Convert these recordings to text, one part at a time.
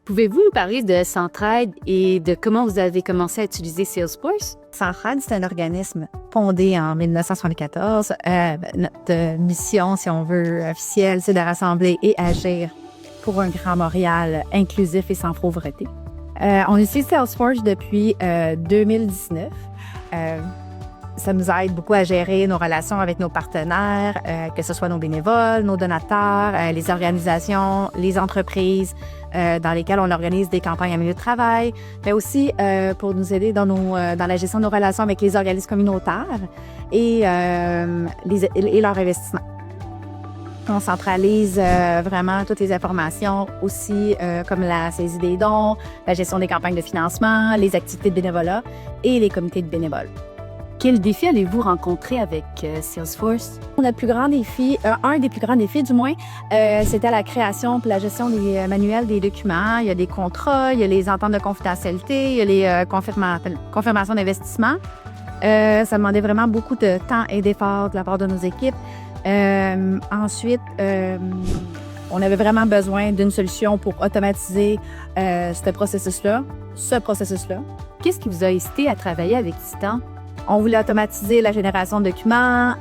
Pouvez-vous nous parler de Centraide et de comment vous avez commencé à utiliser Salesforce? Centraide, c'est un organisme fondé en 1974. Notre mission, si on veut, officielle, c'est de rassembler et agir pour un Grand Montréal inclusif et sans pauvreté. On utilise Salesforce depuis 2019. Ça nous aide beaucoup à gérer nos relations avec nos partenaires, que ce soit nos bénévoles, nos donateurs, les organisations, les entreprises dans lesquelles on organise des campagnes à milieu de travail, mais aussi pour nous aider dans la gestion de nos relations avec les organismes communautaires et leur investissement. On centralise vraiment toutes les informations aussi comme la saisie des dons, la gestion des campagnes de financement, les activités de bénévolat et les comités de bénévoles. Quels défis allez-vous rencontrer avec Salesforce? Notre plus grand défi, un des plus grands défis du moins, c'était la création et la gestion des manuels des documents. Il y a des contrats, il y a les ententes de confidentialité, il y a les confirmations d'investissement. Ça demandait vraiment beaucoup de temps et d'efforts de la part de nos équipes. Ensuite, on avait vraiment besoin d'une solution pour automatiser ce processus-là. Qu'est-ce qui vous a incité à travailler avec Titan? On voulait automatiser la génération de documents,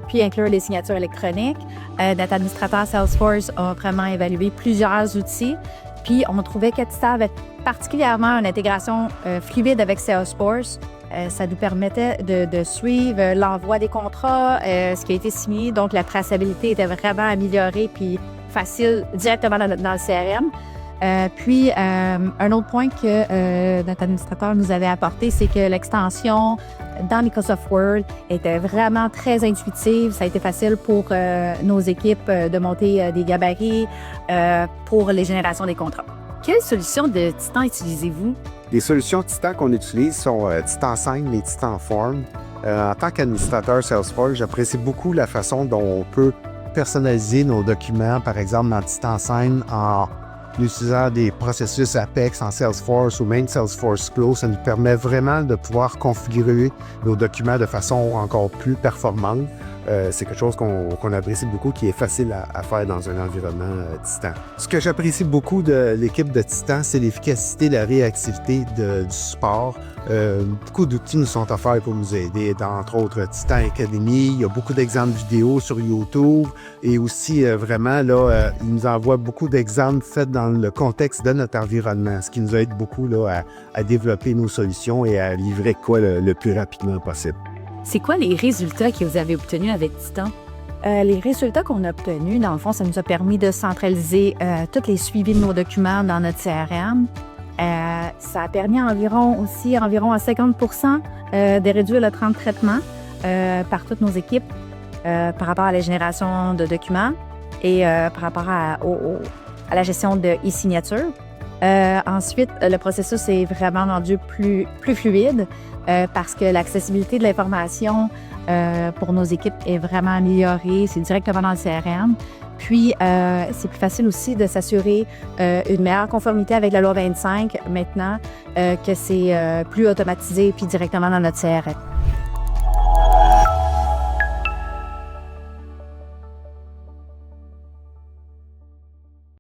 puis inclure les signatures électroniques. Notre administrateur Salesforce a vraiment évalué plusieurs outils, puis on trouvait que Titan avait particulièrement une intégration fluide avec Salesforce. Ça nous permettait de suivre l'envoi des contrats, ce qui a été signé, donc la traçabilité était vraiment améliorée puis facile directement dans le CRM. Puis, un autre point que notre administrateur nous avait apporté, c'est que l'extension dans Microsoft Word était vraiment très intuitive. Ça a été facile pour nos équipes de monter des gabarits pour les générations des contrats. Quelle solution de Titan utilisez-vous? Les solutions Titan qu'on utilise sont Titan Sign et Titan Form. En tant qu'administrateur Salesforce, j'apprécie beaucoup la façon dont on peut personnaliser nos documents, par exemple dans Titan Sign, en utilisant des processus Apex en Salesforce ou même Salesforce Flow. Ça nous permet vraiment de pouvoir configurer nos documents de façon encore plus performante. C'est quelque chose qu'on apprécie beaucoup, qui est facile à faire dans un environnement Titan. Ce que j'apprécie beaucoup de l'équipe de Titan, c'est l'efficacité, la réactivité du support. Beaucoup d'outils nous sont offerts pour nous aider, entre autres Titan Academy. Il y a beaucoup d'exemples vidéo sur YouTube et aussi vraiment, là, ils nous envoient beaucoup d'exemples faits dans le contexte de notre environnement, ce qui nous aide beaucoup là, à développer nos solutions et à livrer le plus rapidement possible. C'est quoi les résultats que vous avez obtenus avec Titan? Les résultats qu'on a obtenus, dans le fond, ça nous a permis de centraliser tous les suivis de nos documents dans notre CRM. Ça a permis environ à 50% de réduire le temps de traitement par toutes nos équipes par rapport à la génération de documents et par rapport à la gestion de e-signature. Ensuite, le processus est vraiment rendu plus fluide parce que l'accessibilité de l'information pour nos équipes est vraiment améliorée. C'est directement dans le CRM. Puis, c'est plus facile aussi de s'assurer une meilleure conformité avec la loi 25 maintenant que c'est plus automatisé puis directement dans notre CRM.